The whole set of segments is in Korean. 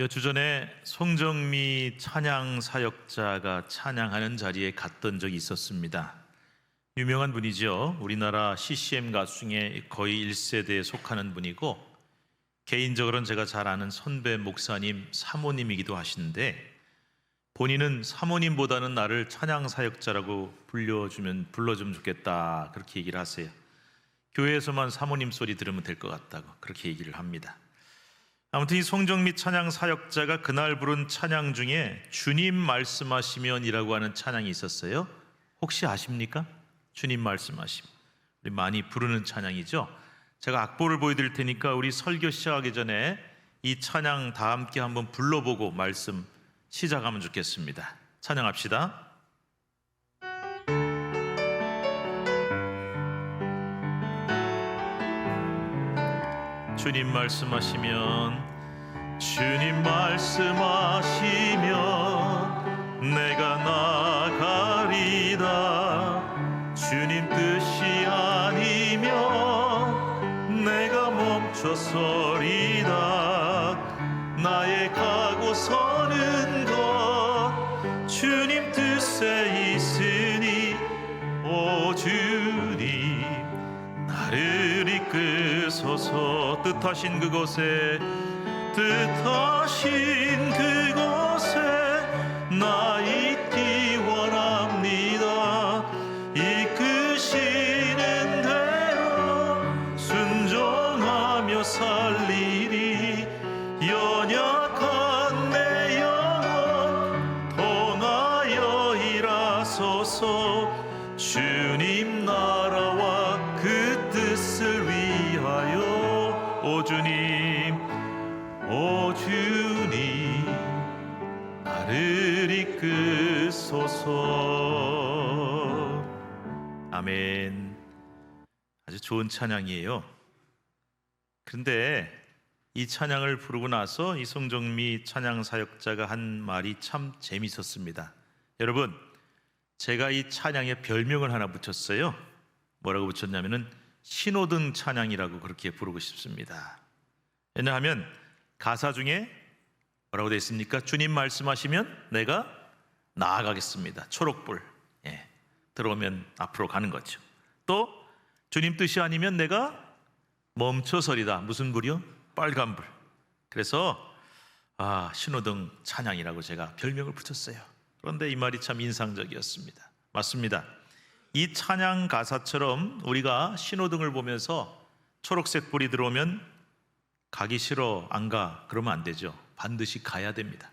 몇 주 전에 송정미 찬양 사역자가 찬양하는 자리에 갔던 적이 있었습니다. 유명한 분이죠. 우리나라 CCM 가수 중에 거의 1세대에 속하는 분이고, 개인적으로는 제가 잘 아는 선배 목사님, 사모님이기도 하신데, 본인은 사모님보다는 나를 찬양 사역자라고 불러주면 좋겠다, 그렇게 얘기를 하세요. 교회에서만 사모님 소리 들으면 될 것 같다고 그렇게 얘기를 합니다. 아무튼 이 송정미 찬양 사역자가 그날 부른 찬양 중에 주님 말씀하시면이라고 하는 찬양이 있었어요. 혹시 아십니까? 주님 말씀하시면. 우리 많이 부르는 찬양이죠. 제가 악보를 보여드릴 테니까 우리 설교 시작하기 전에 이 찬양 다 함께 한번 불러보고 말씀 시작하면 좋겠습니다. 찬양합시다. 주님 말씀하시면, 주님 말씀하시면 내가 나가리다. 주님 뜻이 아니면 내가 멈춰서리다. 나의 가고 서는 것 주님 뜻에 있으니, 오 주님 나를 이끄소서. 뜻하신 그곳에 나 있기 원합니다. 이끄시는 대로 순종하며 살리리. 연약한 내 영혼 통하여 일하소서. 주님 나라와 그 뜻을 위하여. 오 주님, 오 주님 나를 이끄소서. 아멘. 아주 좋은 찬양이에요. 그런데 이 찬양을 부르고 나서 이 송정미 찬양 사역자가 한 말이 참 재밌었습니다. 여러분, 제가 이 찬양에 별명을 하나 붙였어요. 뭐라고 붙였냐면은 신호등 찬양이라고 그렇게 부르고 싶습니다. 왜냐하면 가사 중에 뭐라고 되어 있습니까? 주님 말씀하시면 내가 나아가겠습니다. 초록불, 들어오면 앞으로 가는 거죠. 또 주님 뜻이 아니면 내가 멈춰서리다. 무슨 불이요? 빨간불. 그래서 신호등 찬양이라고 제가 별명을 붙였어요. 그런데 이 말이 참 인상적이었습니다. 맞습니다. 이 찬양 가사처럼 우리가 신호등을 보면서 초록색 불이 들어오면 가기 싫어, 안 가, 그러면 안 되죠. 반드시 가야 됩니다.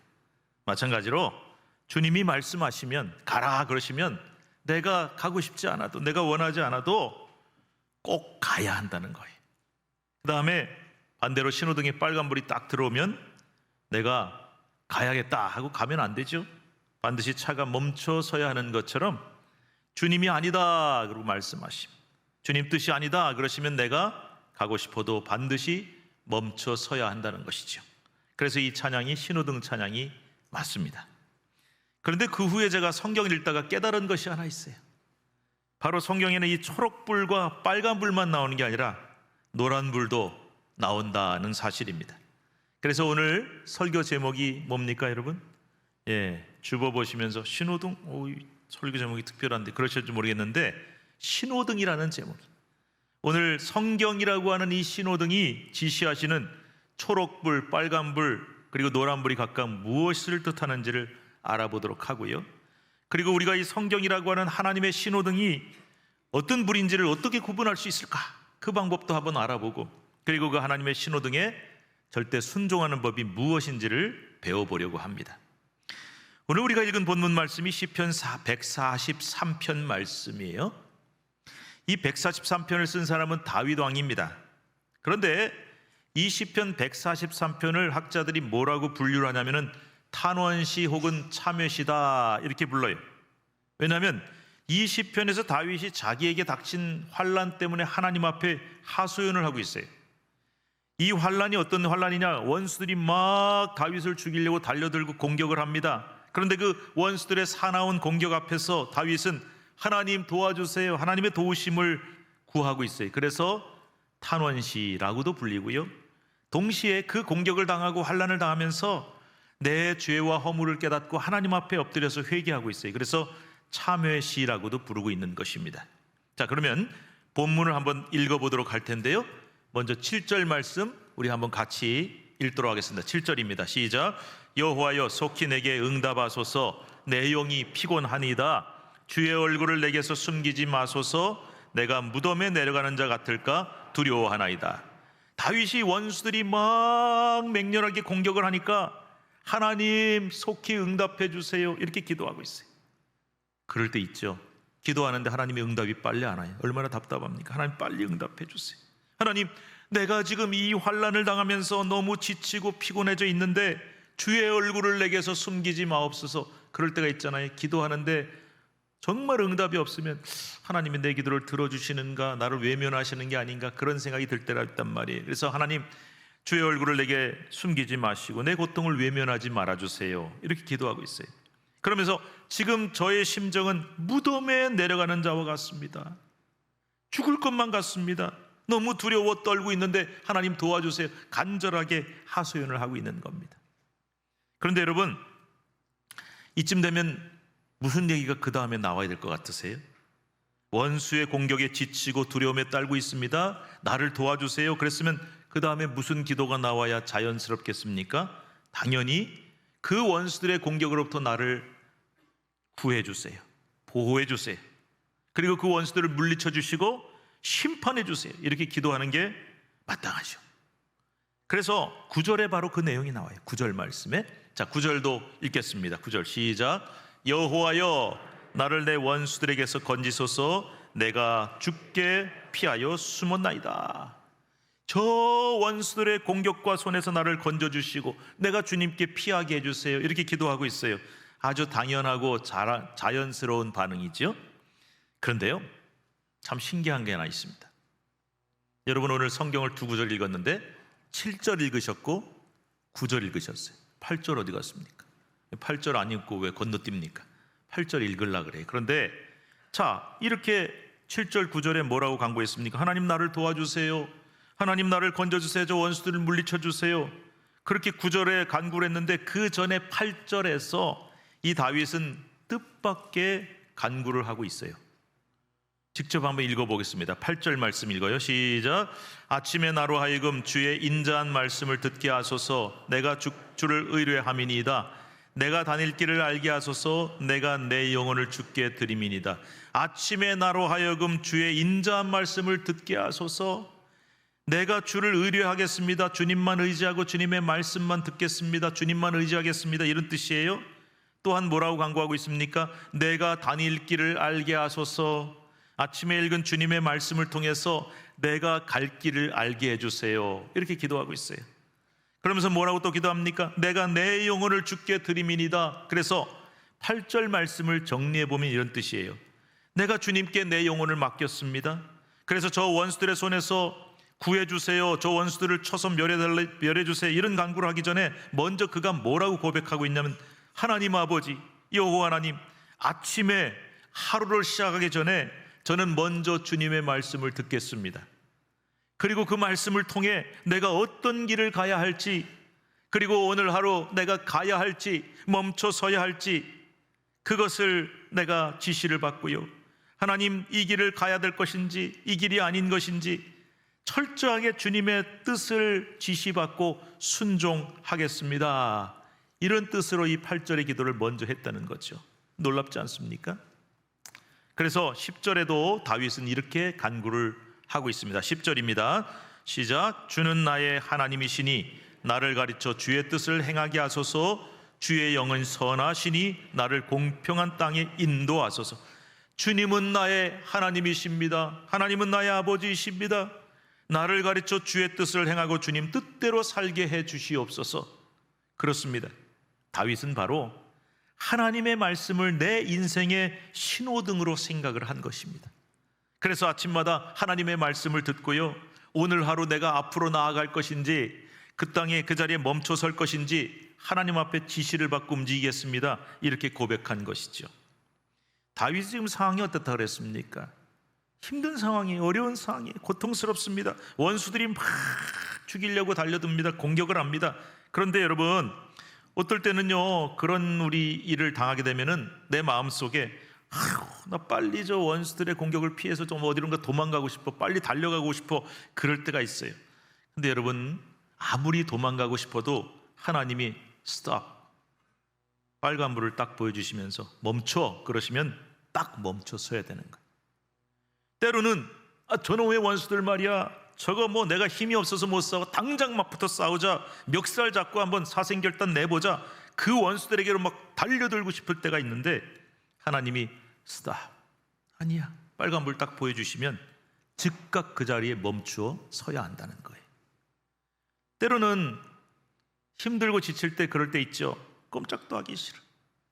마찬가지로 주님이 말씀하시면 가라 그러시면 내가 가고 싶지 않아도, 내가 원하지 않아도 꼭 가야 한다는 거예요. 그 다음에 반대로 신호등에 빨간불이 딱 들어오면 내가 가야겠다 하고 가면 안 되죠. 반드시 차가 멈춰 서야 하는 것처럼 주님이 아니다 그러고 말씀하심, 주님 뜻이 아니다 그러시면 내가 가고 싶어도 반드시 멈춰 서야 한다는 것이죠. 그래서 이 찬양이 신호등 찬양이 맞습니다. 그런데 그 후에 제가 성경을 읽다가 깨달은 것이 하나 있어요. 바로 성경에는 이 초록불과 빨간불만 나오는 게 아니라 노란불도 나온다는 사실입니다. 그래서 오늘 설교 제목이 뭡니까 여러분? 주보 보시면서 신호등, 설교 제목이 특별한데 그러실지 모르겠는데 신호등이라는 제목. 오늘 성경이라고 하는 이 신호등이 지시하시는 초록불, 빨간불, 그리고 노란불이 각각 무엇을 뜻하는지를 알아보도록 하고요. 그리고 우리가 이 성경이라고 하는 하나님의 신호등이 어떤 불인지를 어떻게 구분할 수 있을까? 그 방법도 한번 알아보고, 그리고 그 하나님의 신호등에 절대 순종하는 법이 무엇인지를 배워보려고 합니다. 오늘 우리가 읽은 본문 말씀이 시편 143편 말씀이에요. 이 143편을 쓴 사람은 다윗 왕입니다. 그런데 이 시편 143편을 학자들이 뭐라고 분류를 하냐면은 탄원시 혹은 참회시다 이렇게 불러요. 왜냐하면 이 시편에서 다윗이 자기에게 닥친 환난 때문에 하나님 앞에 하소연을 하고 있어요. 이 환난이 어떤 환난이냐? 원수들이 막 다윗을 죽이려고 달려들고 공격을 합니다. 그런데 그 원수들의 사나운 공격 앞에서 다윗은 하나님 도와주세요, 하나님의 도우심을 구하고 있어요. 그래서 탄원시라고도 불리고요, 동시에 그 공격을 당하고 환난을 당하면서 내 죄와 허물을 깨닫고 하나님 앞에 엎드려서 회개하고 있어요. 그래서 참회 시라고도 부르고 있는 것입니다. 자, 그러면 본문을 한번 읽어보도록 할 텐데요. 먼저 7절 말씀 우리 한번 같이 읽도록 하겠습니다. 7절입니다. 시작. 여호와여 속히 내게 응답하소서. 내 영이 피곤하니이다. 주의 얼굴을 내게서 숨기지 마소서. 내가 무덤에 내려가는 자 같을까 두려워하나이다. 다윗이 원수들이 막 맹렬하게 공격을 하니까 하나님 속히 응답해 주세요 이렇게 기도하고 있어요. 그럴 때 있죠. 기도하는데 하나님의 응답이 빨리 안 와요. 얼마나 답답합니까? 하나님 빨리 응답해 주세요. 하나님, 내가 지금 이 환난을 당하면서 너무 지치고 피곤해져 있는데 주의 얼굴을 내게서 숨기지 마옵소서. 그럴 때가 있잖아요. 기도하는데 정말 응답이 없으면 하나님이 내 기도를 들어주시는가, 나를 외면하시는 게 아닌가, 그런 생각이 들 때가 있단 말이에요. 그래서 하나님, 주의 얼굴을 내게 숨기지 마시고 내 고통을 외면하지 말아주세요 이렇게 기도하고 있어요. 그러면서 지금 저의 심정은 무덤에 내려가는 자와 같습니다. 죽을 것만 같습니다. 너무 두려워 떨고 있는데 하나님 도와주세요. 간절하게 하소연을 하고 있는 겁니다. 그런데 여러분, 이쯤 되면 무슨 얘기가 그 다음에 나와야 될 것 같으세요? 원수의 공격에 지치고 두려움에 떨고 있습니다. 나를 도와주세요. 그랬으면 그 다음에 무슨 기도가 나와야 자연스럽겠습니까? 당연히 그 원수들의 공격으로부터 나를 구해 주세요. 보호해 주세요. 그리고 그 원수들을 물리쳐 주시고 심판해 주세요. 이렇게 기도하는 게 마땅하죠. 그래서 9절에 바로 그 내용이 나와요. 9절 말씀에. 자, 9절도 읽겠습니다. 9절 시작. 여호와여 나를 내 원수들에게서 건지소서. 내가 죽게 피하여 숨었나이다. 저 원수들의 공격과 손에서 나를 건져주시고 내가 주님께 피하게 해주세요 이렇게 기도하고 있어요. 아주 당연하고 자연스러운 반응이죠. 그런데요, 참 신기한 게 하나 있습니다. 여러분, 오늘 성경을 두 구절 읽었는데 7절 읽으셨고 9절 읽으셨어요. 8절 어디 갔습니까? 8절 안 읽고 왜 건너뜁니까? 8절 읽으려고 그래요. 그런데 자, 이렇게 7절 9절에 뭐라고 간구했습니까? 하나님 나를 도와주세요. 하나님 나를 건져주세요. 저 원수들을 물리쳐주세요. 그렇게 9절에 간구를 했는데 그 전에 8절에서 이 다윗은 뜻밖의 간구를 하고 있어요. 직접 한번 읽어보겠습니다. 8절 말씀 읽어요. 시작. 아침에 나로 하여금 주의 인자한 말씀을 듣게 하소서. 내가 주를 의뢰함이니이다. 내가 다닐 길을 알게 하소서. 내가 내 영혼을 주께 드림이니이다. 아침에 나로 하여금 주의 인자한 말씀을 듣게 하소서. 내가 주를 의뢰하겠습니다. 주님만 의지하고 주님의 말씀만 듣겠습니다. 주님만 의지하겠습니다. 이런 뜻이에요. 또한 뭐라고 간구하고 있습니까? 내가 다닐 길을 알게 하소서. 아침에 읽은 주님의 말씀을 통해서 내가 갈 길을 알게 해주세요. 이렇게 기도하고 있어요. 그러면서 뭐라고 또 기도합니까? 내가 내 영혼을 주께 드림이니이다. 그래서 8절 말씀을 정리해보면 이런 뜻이에요. 내가 주님께 내 영혼을 맡겼습니다. 그래서 저 원수들의 손에서 구해주세요. 저 원수들을 쳐서 멸해주세요. 이런 간구를 하기 전에 먼저 그가 뭐라고 고백하고 있냐면, 하나님 아버지, 여호와 하나님, 아침에 하루를 시작하기 전에 저는 먼저 주님의 말씀을 듣겠습니다. 그리고 그 말씀을 통해 내가 어떤 길을 가야 할지, 그리고 오늘 하루 내가 가야 할지 멈춰 서야 할지 그것을 내가 지시를 받고요, 하나님 이 길을 가야 될 것인지 이 길이 아닌 것인지 철저하게 주님의 뜻을 지시받고 순종하겠습니다. 이런 뜻으로 이 8절의 기도를 먼저 했다는 거죠. 놀랍지 않습니까? 그래서 10절에도 다윗은 이렇게 간구를 하고 있습니다. 10절입니다. 시작. 주는 나의 하나님이시니 나를 가르쳐 주의 뜻을 행하게 하소서. 주의 영은 선하시니 나를 공평한 땅에 인도하소서. 주님은 나의 하나님이십니다. 하나님은 나의 아버지이십니다. 나를 가르쳐 주의 뜻을 행하고 주님 뜻대로 살게 해 주시옵소서. 그렇습니다. 다윗은 바로 하나님의 말씀을 내 인생의 신호등으로 생각을 한 것입니다. 그래서 아침마다 하나님의 말씀을 듣고요, 오늘 하루 내가 앞으로 나아갈 것인지 그 땅에 그 자리에 멈춰 설 것인지 하나님 앞에 지시를 받고 움직이겠습니다. 이렇게 고백한 것이죠. 다윗이 지금 상황이 어떻다 그랬습니까? 힘든 상황이에요. 어려운 상황이에요. 고통스럽습니다. 원수들이 막 죽이려고 달려듭니다. 공격을 합니다. 그런데 여러분, 어떨 때는요, 그런 우리 일을 당하게 되면은 내 마음속에 나 빨리 저 원수들의 공격을 피해서 좀 어디론가 도망가고 싶어, 빨리 달려가고 싶어, 그럴 때가 있어요. 근데 여러분, 아무리 도망가고 싶어도 하나님이 스톱, 빨간불을 딱 보여주시면서 멈춰, 그러시면 딱 멈춰 서야 되는 거예요. 때로는 저놈의 원수들 말이야, 저거 뭐 내가 힘이 없어서 못 싸워, 당장 막 붙어 싸우자, 멱살 잡고 한번 사생결단 내보자, 그 원수들에게로 막 달려들고 싶을 때가 있는데 하나님이 스톱, 아니야, 빨간불 딱 보여주시면 즉각 그 자리에 멈추어 서야 한다는 거예요. 때로는 힘들고 지칠 때, 그럴 때 있죠. 꼼짝도 하기 싫어,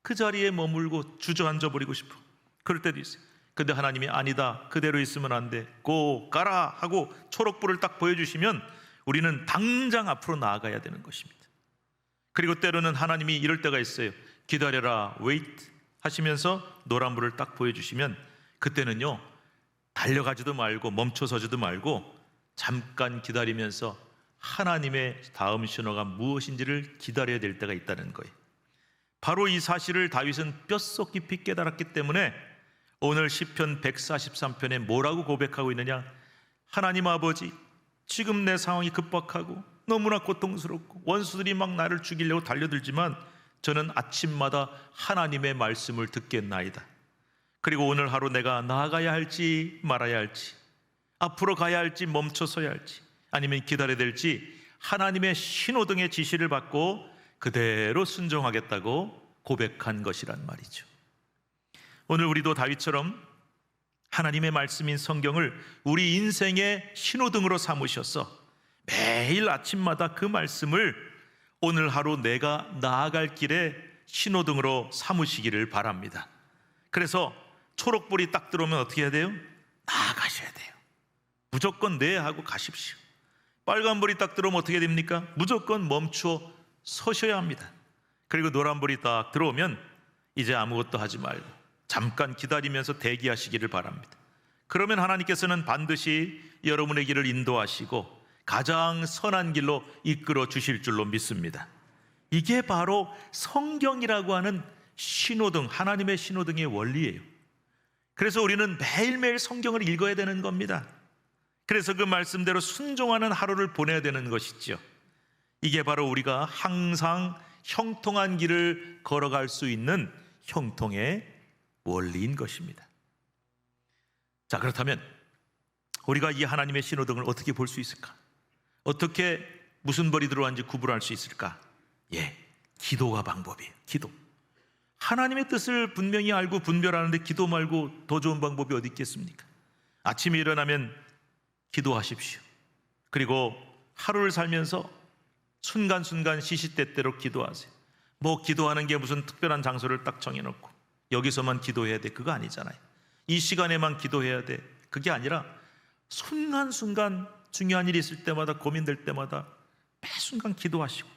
그 자리에 머물고 주저앉아 버리고 싶어, 그럴 때도 있어요. 근데 하나님이 아니다, 그대로 있으면 안 돼, 고 가라 하고 초록불을 딱 보여주시면 우리는 당장 앞으로 나아가야 되는 것입니다. 그리고 때로는 하나님이 이럴 때가 있어요. 기다려라, wait 하시면서 노란불을 딱 보여주시면 그때는요, 달려가지도 말고 멈춰서지도 말고 잠깐 기다리면서 하나님의 다음 신호가 무엇인지를 기다려야 될 때가 있다는 거예요. 바로 이 사실을 다윗은 뼛속 깊이 깨달았기 때문에 오늘 시편 143편에 뭐라고 고백하고 있느냐? 하나님 아버지, 지금 내 상황이 급박하고 너무나 고통스럽고 원수들이 막 나를 죽이려고 달려들지만 저는 아침마다 하나님의 말씀을 듣겠나이다. 그리고 오늘 하루 내가 나아가야 할지 말아야 할지, 앞으로 가야 할지 멈춰서야 할지, 아니면 기다려야 될지 하나님의 신호등의 지시를 받고 그대로 순종하겠다고 고백한 것이란 말이죠. 오늘 우리도 다윗처럼 하나님의 말씀인 성경을 우리 인생의 신호등으로 삼으셔서 매일 아침마다 그 말씀을 오늘 하루 내가 나아갈 길에 신호등으로 삼으시기를 바랍니다. 그래서 초록불이 딱 들어오면 어떻게 해야 돼요? 나아가셔야 돼요. 무조건 네 하고 가십시오. 빨간불이 딱 들어오면 어떻게 됩니까? 무조건 멈추어 서셔야 합니다. 그리고 노란불이 딱 들어오면 이제 아무것도 하지 말고 잠깐 기다리면서 대기하시기를 바랍니다. 그러면 하나님께서는 반드시 여러분의 길을 인도하시고 가장 선한 길로 이끌어 주실 줄로 믿습니다. 이게 바로 성경이라고 하는 신호등, 하나님의 신호등의 원리예요. 그래서 우리는 매일매일 성경을 읽어야 되는 겁니다. 그래서 그 말씀대로 순종하는 하루를 보내야 되는 것이죠. 이게 바로 우리가 항상 형통한 길을 걸어갈 수 있는 형통의 원리인 것입니다. 자, 그렇다면 우리가 이 하나님의 신호등을 어떻게 볼 수 있을까? 어떻게 무슨 벌이 들어왔는지 구분할 수 있을까? 기도가 방법이에요. 기도. 하나님의 뜻을 분명히 알고 분별하는데 기도 말고 더 좋은 방법이 어디 있겠습니까? 아침에 일어나면 기도하십시오. 그리고 하루를 살면서 순간순간 시시때때로 기도하세요. 뭐 기도하는 게 무슨 특별한 장소를 딱 정해놓고 여기서만 기도해야 돼, 그거 아니잖아요. 이 시간에만 기도해야 돼, 그게 아니라 순간순간 중요한 일이 있을 때마다, 고민될 때마다 매 순간 기도하시고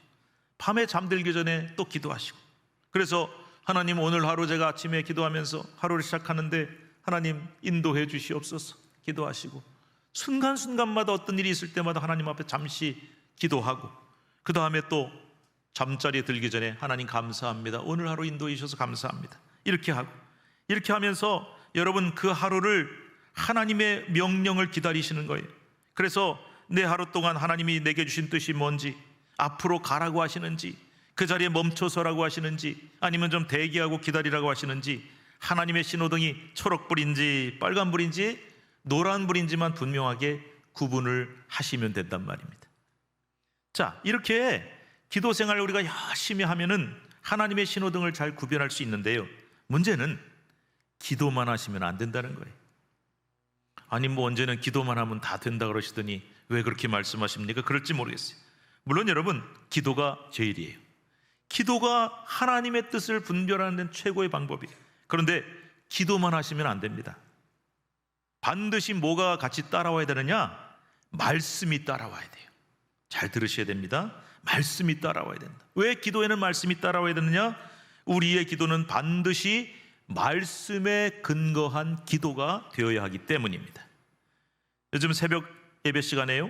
밤에 잠들기 전에 또 기도하시고, 그래서 하나님, 오늘 하루 제가 아침에 기도하면서 하루를 시작하는데 하나님 인도해 주시옵소서 기도하시고, 순간순간마다 어떤 일이 있을 때마다 하나님 앞에 잠시 기도하고, 그 다음에 또 잠자리에 들기 전에 하나님 감사합니다, 오늘 하루 인도해 주셔서 감사합니다, 이렇게 하고, 이렇게 하면서 여러분 그 하루를 하나님의 명령을 기다리시는 거예요. 그래서 내 하루 동안 하나님이 내게 주신 뜻이 뭔지, 앞으로 가라고 하시는지, 그 자리에 멈춰서라고 하시는지, 아니면 좀 대기하고 기다리라고 하시는지, 하나님의 신호등이 초록불인지 빨간불인지 노란불인지만 분명하게 구분을 하시면 된단 말입니다. 자, 이렇게 기도 생활을 우리가 열심히 하면은 하나님의 신호등을 잘 구별할 수 있는데요, 문제는 기도만 하시면 안 된다는 거예요. 아니 뭐 언제는 기도만 하면 다 된다 그러시더니 왜 그렇게 말씀하십니까? 그럴지 모르겠어요. 물론 여러분, 기도가 제일이에요. 기도가 하나님의 뜻을 분별하는 데는 최고의 방법이에요. 그런데 기도만 하시면 안 됩니다. 반드시 뭐가 같이 따라와야 되느냐? 말씀이 따라와야 돼요. 잘 들으셔야 됩니다. 말씀이 따라와야 된다. 왜 기도에는 말씀이 따라와야 되느냐? 우리의 기도는 반드시 말씀에 근거한 기도가 되어야 하기 때문입니다. 요즘 새벽 예배 시간에요,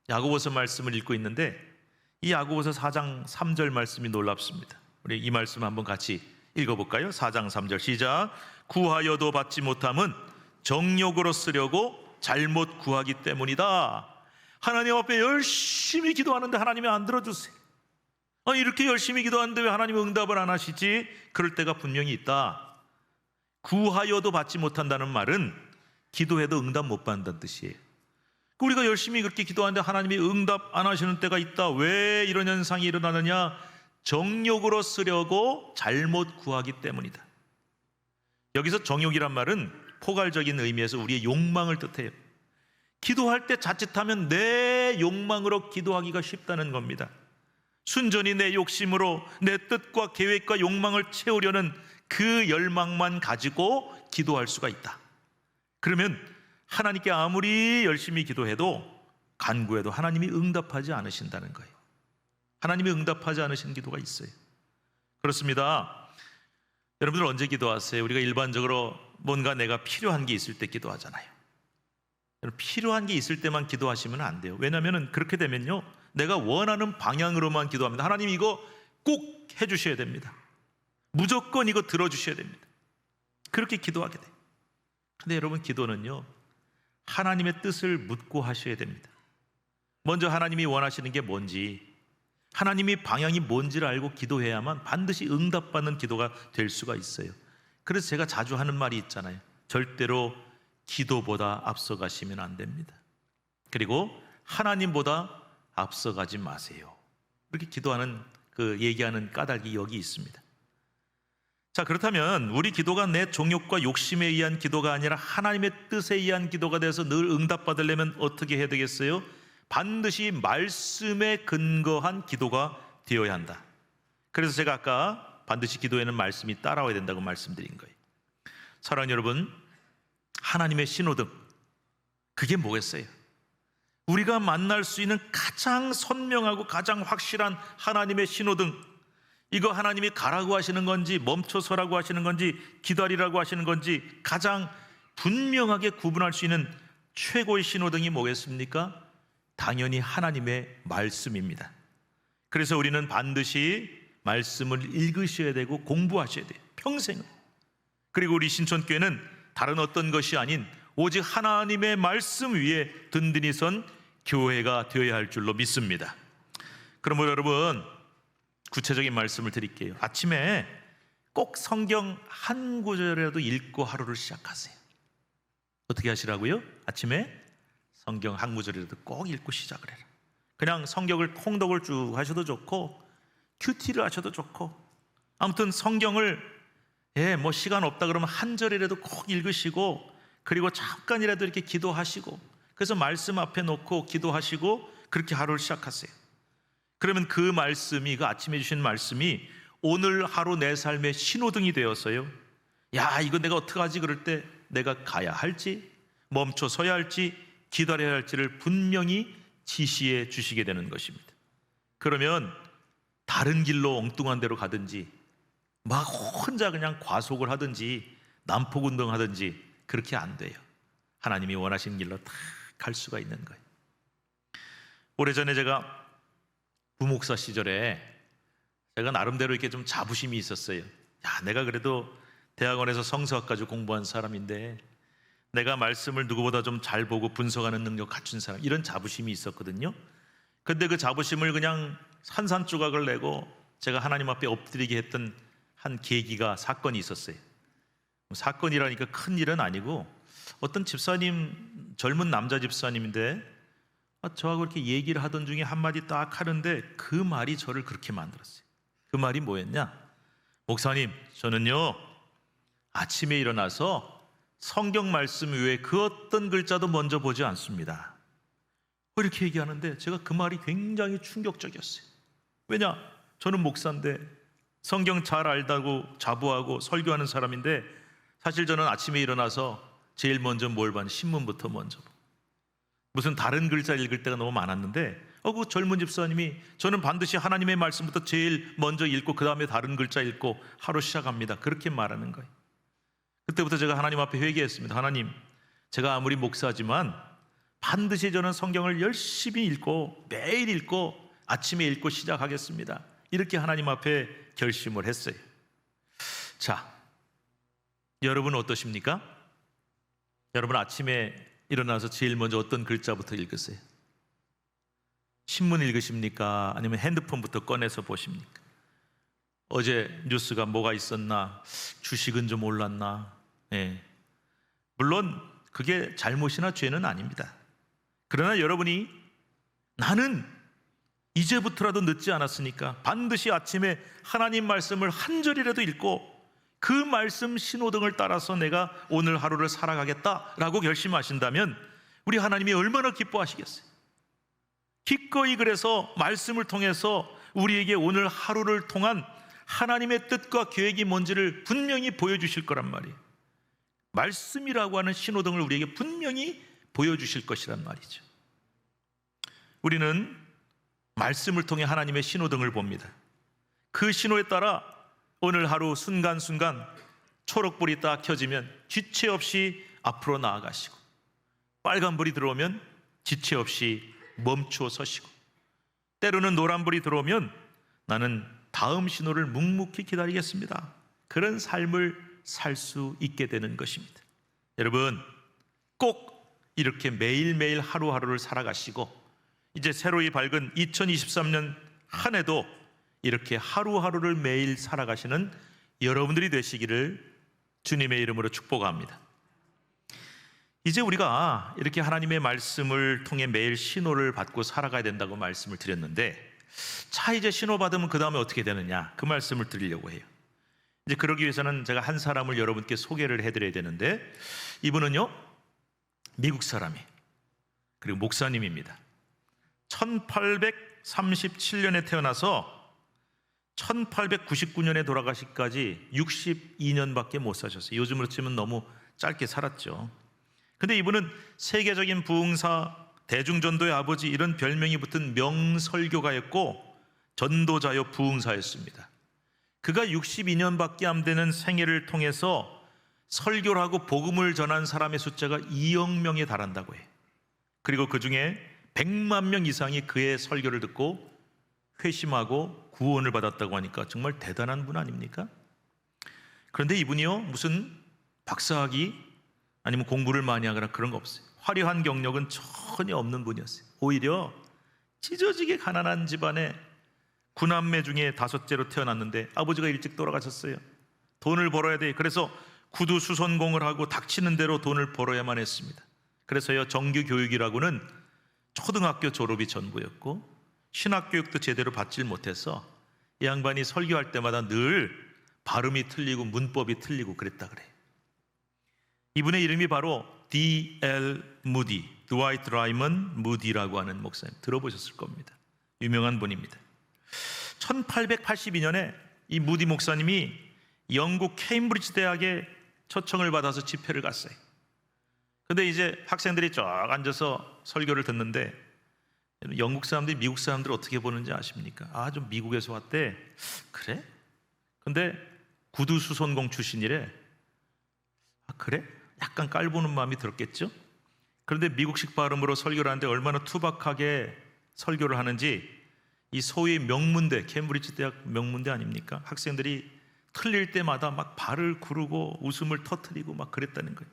야고보서 말씀을 읽고 있는데 이 야고보서 4장 3절 말씀이 놀랍습니다. 우리 이 말씀 한번 같이 읽어볼까요? 4장 3절 시작. 구하여도 받지 못함은 정욕으로 쓰려고 잘못 구하기 때문이다. 하나님 앞에 열심히 기도하는데 하나님이 안 들어주세요. 이렇게 열심히 기도하는데 왜 하나님이 응답을 안 하시지? 그럴 때가 분명히 있다. 구하여도 받지 못한다는 말은 기도해도 응답 못 받는다는 뜻이에요. 우리가 열심히 그렇게 기도하는데 하나님이 응답 안 하시는 때가 있다. 왜 이런 현상이 일어나느냐? 정욕으로 쓰려고 잘못 구하기 때문이다. 여기서 정욕이란 말은 포괄적인 의미에서 우리의 욕망을 뜻해요. 기도할 때 자칫하면 내 욕망으로 기도하기가 쉽다는 겁니다. 순전히 내 욕심으로 내 뜻과 계획과 욕망을 채우려는 그 열망만 가지고 기도할 수가 있다. 그러면 하나님께 아무리 열심히 기도해도 간구해도 하나님이 응답하지 않으신다는 거예요. 하나님이 응답하지 않으신 기도가 있어요. 그렇습니다. 여러분들 언제 기도하세요? 우리가 일반적으로 뭔가 내가 필요한 게 있을 때 기도하잖아요. 필요한 게 있을 때만 기도하시면 안 돼요. 왜냐하면 그렇게 되면요, 내가 원하는 방향으로만 기도합니다. 하나님 이거 꼭 해주셔야 됩니다. 무조건 이거 들어주셔야 됩니다. 그렇게 기도하게 돼요. 근데 여러분, 기도는요, 하나님의 뜻을 묻고 하셔야 됩니다. 먼저 하나님이 원하시는 게 뭔지, 하나님이 방향이 뭔지를 알고 기도해야만 반드시 응답받는 기도가 될 수가 있어요. 그래서 제가 자주 하는 말이 있잖아요. 절대로 기도보다 앞서가시면 안 됩니다. 그리고 하나님보다 앞서가지 마세요. 이렇게 기도하는 얘기하는 까닭이 여기 있습니다. 자, 그렇다면 우리 기도가 내 정욕과 욕심에 의한 기도가 아니라 하나님의 뜻에 의한 기도가 돼서 늘 응답받으려면 어떻게 해야 되겠어요? 반드시 말씀에 근거한 기도가 되어야 한다. 그래서 제가 아까 반드시 기도에는 말씀이 따라와야 된다고 말씀드린 거예요. 사랑하는 여러분, 하나님의 신호등, 그게 뭐겠어요? 우리가 만날 수 있는 가장 선명하고 가장 확실한 하나님의 신호등, 이거 하나님이 가라고 하시는 건지 멈춰서라고 하시는 건지 기다리라고 하시는 건지 가장 분명하게 구분할 수 있는 최고의 신호등이 뭐겠습니까? 당연히 하나님의 말씀입니다. 그래서 우리는 반드시 말씀을 읽으셔야 되고 공부하셔야 돼요. 평생을. 그리고 우리 신촌교회는 다른 어떤 것이 아닌 오직 하나님의 말씀 위에 든든히 선 교회가 되어야 할 줄로 믿습니다. 그러므로 여러분, 구체적인 말씀을 드릴게요. 아침에 꼭 성경 한 구절이라도 읽고 하루를 시작하세요. 어떻게 하시라고요? 아침에 성경 한 구절이라도 꼭 읽고 시작을 해라. 그냥 성경을 통독을 쭉 하셔도 좋고 큐티를 하셔도 좋고, 아무튼 성경을 시간 없다 그러면 한 절이라도 꼭 읽으시고, 그리고 잠깐이라도 이렇게 기도하시고, 그래서 말씀 앞에 놓고 기도하시고 그렇게 하루를 시작하세요. 그러면 그 말씀이, 그 아침에 주신 말씀이 오늘 하루 내 삶의 신호등이 되어서요, 야, 이거 내가 어떡하지? 그럴 때 내가 가야 할지 멈춰 서야 할지 기다려야 할지를 분명히 지시해 주시게 되는 것입니다. 그러면 다른 길로 엉뚱한 데로 가든지 막 혼자 그냥 과속을 하든지 난폭운동 하든지 그렇게 안 돼요. 하나님이 원하시는 길로 다 갈 수가 있는 거예요. 오래전에 제가 부목사 시절에 제가 나름대로 이렇게 좀 자부심이 있었어요. 야, 내가 그래도 대학원에서 성서학 가지고 공부한 사람인데 내가 말씀을 누구보다 좀 잘 보고 분석하는 능력 갖춘 사람, 이런 자부심이 있었거든요. 근데 그 자부심을 그냥 산산조각을 내고 제가 하나님 앞에 엎드리게 했던 한 계기가, 사건이 있었어요. 사건이라니까 큰 일은 아니고, 어떤 집사님, 젊은 남자 집사님인데 저하고 이렇게 얘기를 하던 중에 한마디 딱 하는데 그 말이 저를 그렇게 만들었어요. 그 말이 뭐였냐? 목사님, 저는요 아침에 일어나서 성경 말씀 외에 그 어떤 글자도 먼저 보지 않습니다. 이렇게 얘기하는데 제가 그 말이 굉장히 충격적이었어요. 왜냐? 저는 목사인데 성경 잘 알다고 자부하고 설교하는 사람인데, 사실 저는 아침에 일어나서 제일 먼저 뭘 봤는지 신문부터 먼저 보고, 무슨 다른 글자 읽을 때가 너무 많았는데 그 젊은 집사님이 저는 반드시 하나님의 말씀부터 제일 먼저 읽고 그 다음에 다른 글자 읽고 하루 시작합니다, 그렇게 말하는 거예요. 그때부터 제가 하나님 앞에 회개했습니다. 하나님, 제가 아무리 목사지만 반드시 저는 성경을 열심히 읽고 매일 읽고 아침에 읽고 시작하겠습니다. 이렇게 하나님 앞에 결심을 했어요. 자, 여러분 어떠십니까? 여러분 아침에 일어나서 제일 먼저 어떤 글자부터 읽으세요? 신문 읽으십니까? 아니면 핸드폰부터 꺼내서 보십니까? 어제 뉴스가 뭐가 있었나? 주식은 좀 올랐나? 예. 물론 그게 잘못이나 죄는 아닙니다. 그러나 여러분이 나는 이제부터라도 늦지 않았으니까 반드시 아침에 하나님 말씀을 한 절이라도 읽고 그 말씀 신호등을 따라서 내가 오늘 하루를 살아가겠다라고 결심하신다면 우리 하나님이 얼마나 기뻐하시겠어요? 기꺼이 그래서 말씀을 통해서 우리에게 오늘 하루를 통한 하나님의 뜻과 계획이 뭔지를 분명히 보여주실 거란 말이에요. 말씀이라고 하는 신호등을 우리에게 분명히 보여주실 것이란 말이죠. 우리는 말씀을 통해 하나님의 신호등을 봅니다. 그 신호에 따라 오늘 하루 순간순간 초록불이 딱 켜지면 지체 없이 앞으로 나아가시고, 빨간불이 들어오면 지체 없이 멈추어 서시고, 때로는 노란불이 들어오면 나는 다음 신호를 묵묵히 기다리겠습니다. 그런 삶을 살 수 있게 되는 것입니다. 여러분 꼭 이렇게 매일매일 하루하루를 살아가시고 이제 새로이 밝은 2023년 한 해도 이렇게 하루하루를 매일 살아가시는 여러분들이 되시기를 주님의 이름으로 축복합니다. 이제 우리가 이렇게 하나님의 말씀을 통해 매일 신호를 받고 살아가야 된다고 말씀을 드렸는데, 자 이제 신호 받으면 그 다음에 어떻게 되느냐, 그 말씀을 드리려고 해요. 이제 그러기 위해서는 제가 한 사람을 여러분께 소개를 해드려야 되는데, 이분은요 미국 사람이 그리고 목사님입니다. 1837년에 태어나서 1899년에 돌아가시기까지 62년밖에 못 사셨어요. 요즘으로 치면 너무 짧게 살았죠. 근데 이분은 세계적인 부흥사, 대중전도의 아버지 이런 별명이 붙은 명설교가였고 전도자요 부흥사였습니다. 그가 62년밖에 안 되는 생애를 통해서 설교를 하고 복음을 전한 사람의 숫자가 2억 명에 달한다고 해요. 그리고 그 중에 100만 명 이상이 그의 설교를 듣고 회심하고 구원을 받았다고 하니까 정말 대단한 분 아닙니까? 그런데 이분이요 무슨 박사학위 아니면 공부를 많이 하거나 그런 거 없어요. 화려한 경력은 전혀 없는 분이었어요. 오히려 찢어지게 가난한 집안에 9남매 중에 5째로 태어났는데 아버지가 일찍 돌아가셨어요. 돈을 벌어야 돼. 그래서 구두 수선공을 하고 닥치는 대로 돈을 벌어야만 했습니다. 그래서요 정규 교육이라고는 초등학교 졸업이 전부였고 신학교육도 제대로 받질 못해서 이 양반이 설교할 때마다 늘 발음이 틀리고 문법이 틀리고 그랬다 그래요. 이분의 이름이 바로 D.L. 무디, 드와이트 라이먼 무디라고 하는 목사님, 들어보셨을 겁니다. 유명한 분입니다. 1882년에 이 무디 목사님이 영국 케임브리지 대학에 초청을 받아서 집회를 갔어요. 근데 이제 학생들이 쫙 앉아서 설교를 듣는데 영국 사람들이 미국 사람들을 어떻게 보는지 아십니까? 아, 좀 미국에서 왔대. 그래? 근데 구두 수선공 출신이래. 아, 그래? 약간 깔보는 마음이 들었겠죠? 그런데 미국식 발음으로 설교를 하는데 얼마나 투박하게 설교를 하는지 이 소위 명문대, 케임브리지 대학 명문대 아닙니까? 학생들이 틀릴 때마다 막 발을 구르고 웃음을 터뜨리고 막 그랬다는 거예요.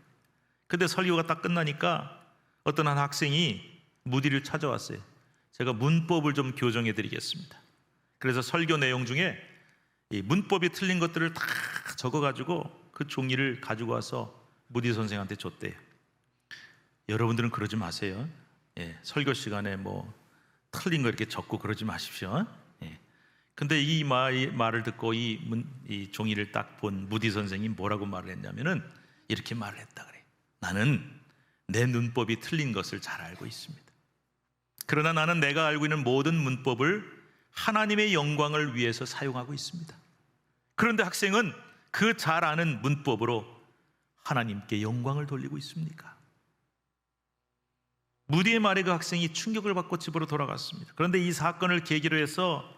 근데 설교가 딱 끝나니까 어떤 한 학생이 무디를 찾아왔어요. 제가 문법을 좀 교정해 드리겠습니다. 그래서 설교 내용 중에 이 문법이 틀린 것들을 다 적어가지고 그 종이를 가지고 와서 무디 선생한테 줬대요. 여러분들은 그러지 마세요. 예, 설교 시간에 뭐 틀린 거 이렇게 적고 그러지 마십시오. 예. 근데 이 말을 듣고 이 종이를 딱 본 무디 선생이 뭐라고 말을 했냐면은 이렇게 말을 했다 그래. 나는 내 문법이 틀린 것을 잘 알고 있습니다. 그러나 나는 내가 알고 있는 모든 문법을 하나님의 영광을 위해서 사용하고 있습니다. 그런데 학생은 그 잘 아는 문법으로 하나님께 영광을 돌리고 있습니까? 무디의 말에 그 학생이 충격을 받고 집으로 돌아갔습니다. 그런데 이 사건을 계기로 해서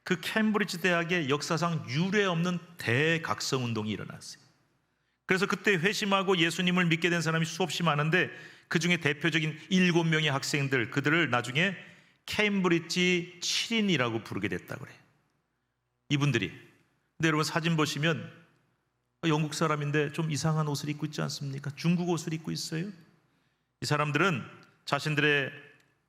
그 캠브리지 대학의 역사상 유례 없는 대각성 운동이 일어났어요. 그래서 그때 회심하고 예수님을 믿게 된 사람이 수없이 많은데 그 중에 대표적인 7명의 학생들, 그들을 나중에 케임브리지 7인이라고 부르게 됐다고 그래요. 이분들이. 근데 여러분 사진 보시면 영국 사람인데 좀 이상한 옷을 입고 있지 않습니까? 중국 옷을 입고 있어요. 이 사람들은 자신들의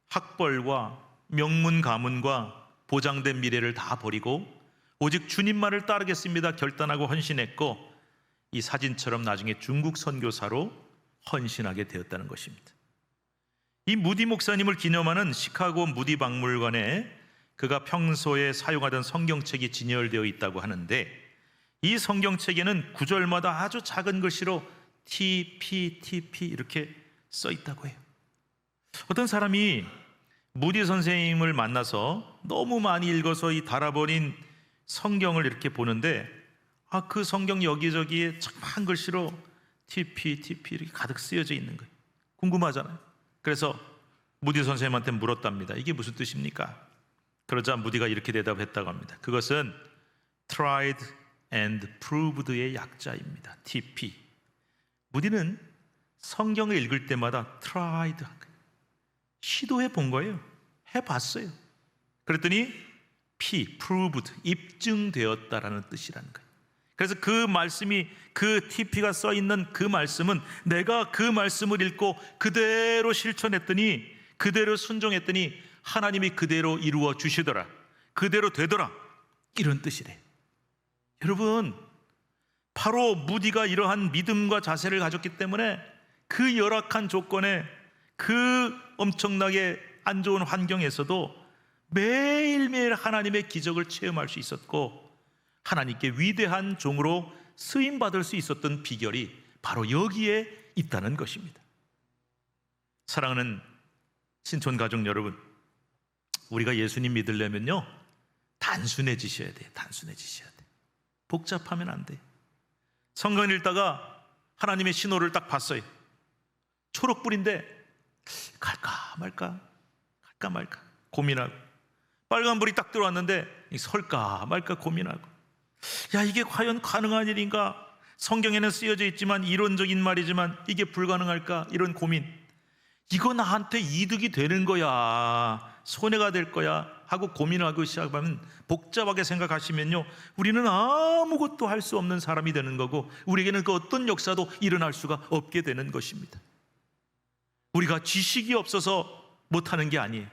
학벌과 명문 가문과 보장된 미래를 다 버리고 오직 주님만을 따르겠습니다 결단하고 헌신했고, 이 사진처럼 나중에 중국 선교사로 헌신하게 되었다는 것입니다. 이 무디 목사님을 기념하는 시카고 무디 박물관에 그가 평소에 사용하던 성경책이 진열되어 있다고 하는데, 이 성경책에는 구절마다 아주 작은 글씨로 TP 이렇게 써 있다고 해요. 어떤 사람이 무디 선생님을 만나서 너무 많이 읽어서 이 달아버린 성경을 이렇게 보는데, 그 성경 여기저기에 작은 글씨로 TP 이렇게 가득 쓰여져 있는 거예요. 궁금하잖아요. 그래서 무디 선생님한테 물었답니다. 이게 무슨 뜻입니까? 그러자 무디가 이렇게 대답했다고 합니다. 그것은 tried and proved의 약자입니다. TP. 무디는 성경을 읽을 때마다 tried, 시도해 본 거예요. 해봤어요. 그랬더니 P, proved, 입증되었다라는 뜻이라는 거예요. 그래서 그 말씀이, 그 TP가 써 있는 그 말씀은 내가 그 말씀을 읽고 그대로 실천했더니, 그대로 순종했더니 하나님이 그대로 이루어 주시더라, 그대로 되더라, 이런 뜻이래요. 여러분, 바로 무디가 이러한 믿음과 자세를 가졌기 때문에 그 열악한 조건에, 그 엄청나게 안 좋은 환경에서도 매일매일 하나님의 기적을 체험할 수 있었고, 하나님께 위대한 종으로 쓰임받을 수 있었던 비결이 바로 여기에 있다는 것입니다. 사랑하는 신촌가족 여러분, 우리가 예수님 믿으려면요, 단순해지셔야 돼요. 단순해지셔야 돼요. 복잡하면 안 돼요. 성경을 읽다가 하나님의 신호를 딱 봤어요. 초록불인데 갈까 말까 고민하고, 빨간불이 딱 들어왔는데 설까 말까 고민하고, 이게 과연 가능한 일인가? 성경에는 쓰여져 있지만, 이론적인 말이지만 이게 불가능할까? 이런 고민. 이거 나한테 이득이 되는 거야, 손해가 될 거야 하고 고민하고 시작하면, 복잡하게 생각하시면요, 우리는 아무것도 할 수 없는 사람이 되는 거고, 우리에게는 그 어떤 역사도 일어날 수가 없게 되는 것입니다. 우리가 지식이 없어서 못하는 게 아니에요.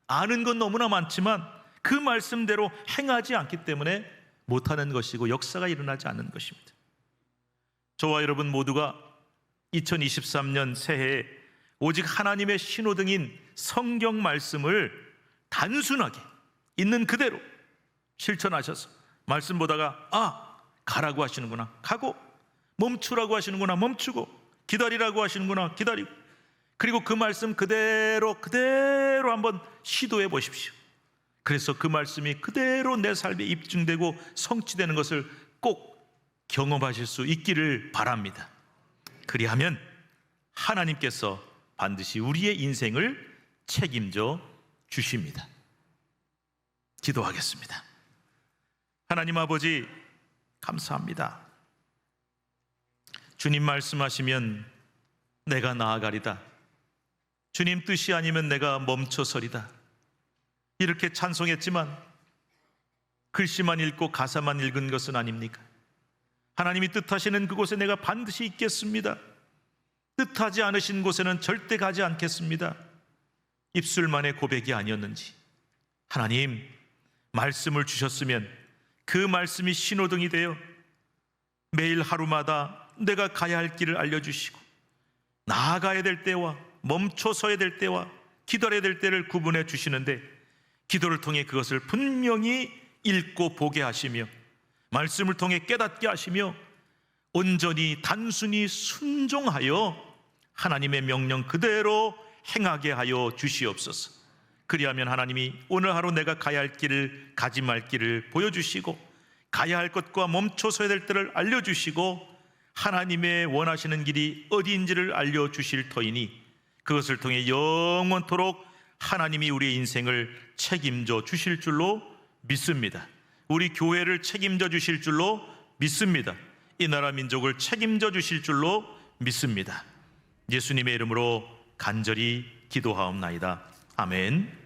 아는 건 너무나 많지만 그 말씀대로 행하지 않기 때문에 못하는 것이고 역사가 일어나지 않는 것입니다. 저와 여러분 모두가 2023년 새해에 오직 하나님의 신호등인 성경 말씀을 단순하게 있는 그대로 실천하셔서, 말씀 보다가 가라고 하시는구나 가고, 멈추라고 하시는구나 멈추고, 기다리라고 하시는구나 기다리고, 그리고 그 말씀 그대로 한번 시도해 보십시오. 그래서 그 말씀이 그대로 내 삶에 입증되고 성취되는 것을 꼭 경험하실 수 있기를 바랍니다. 그리하면 하나님께서 반드시 우리의 인생을 책임져 주십니다. 기도하겠습니다. 하나님 아버지, 감사합니다. 주님 말씀하시면 내가 나아가리다, 주님 뜻이 아니면 내가 멈춰서리다, 이렇게 찬송했지만 글씨만 읽고 가사만 읽은 것은 아닙니까? 하나님이 뜻하시는 그곳에 내가 반드시 있겠습니다. 뜻하지 않으신 곳에는 절대 가지 않겠습니다. 입술만의 고백이 아니었는지, 하나님 말씀을 주셨으면 그 말씀이 신호등이 되어 매일 하루마다 내가 가야 할 길을 알려주시고, 나아가야 될 때와 멈춰서야 될 때와 기다려야 될 때를 구분해 주시는데, 기도를 통해 그것을 분명히 읽고 보게 하시며, 말씀을 통해 깨닫게 하시며, 온전히 단순히 순종하여 하나님의 명령 그대로 행하게 하여 주시옵소서. 그리하면 하나님이 오늘 하루 내가 가야 할 길을, 가지 말 길을 보여주시고, 가야 할 것과 멈춰서야 될 때를 알려주시고, 하나님의 원하시는 길이 어디인지를 알려주실 터이니, 그것을 통해 영원토록 하나님이 우리의 인생을 책임져 주실 줄로 믿습니다. 우리 교회를 책임져 주실 줄로 믿습니다. 이 나라 민족을 책임져 주실 줄로 믿습니다. 예수님의 이름으로 간절히 기도하옵나이다. 아멘.